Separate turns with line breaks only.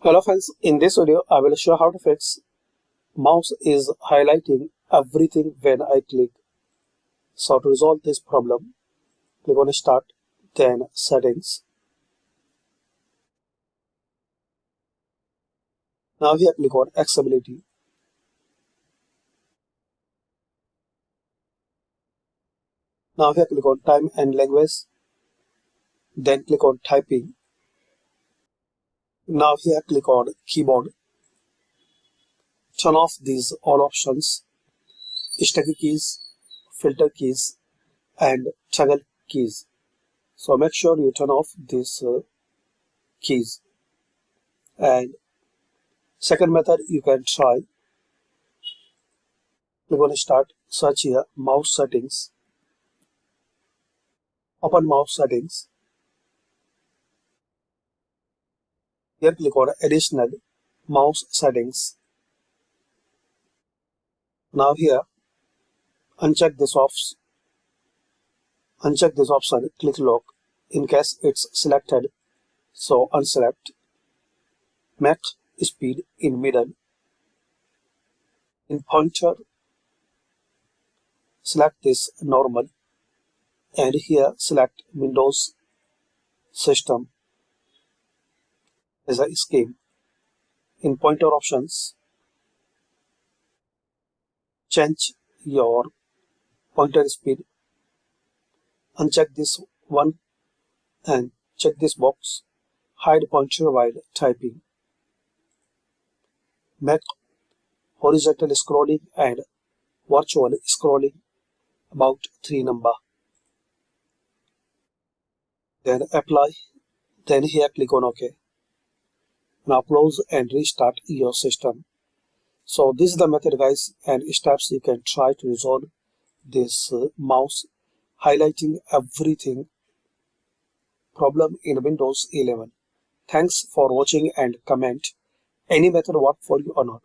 Hello friends, in this video I will show how to fix mouse is highlighting everything when I click. So to resolve this problem, click on Start, then Settings. Now here click on Accessibility. Now here click on Time and Language, then click on Typing. Now here click on Keyboard. Turn off these all options, sticky keys, filter keys and toggle keys. So make sure you turn off these keys. And second method you can try. We're going to start search here mouse settings. Open mouse settings. Here click on additional mouse settings. Now here uncheck this option. Click lock in case it's selected. So unselect. Make speed in middle. In pointer select this normal and here select Windows system as a scheme. In pointer options change your pointer speed. Uncheck this one and check this box. Hide pointer while typing. Make horizontal scrolling and virtual scrolling about 3 number. Then apply. Then here click on OK. Now close and restart your system. So this is the method guys and steps you can try to resolve this mouse highlighting everything problem in Windows 11. Thanks for watching and comment any method work for you or not.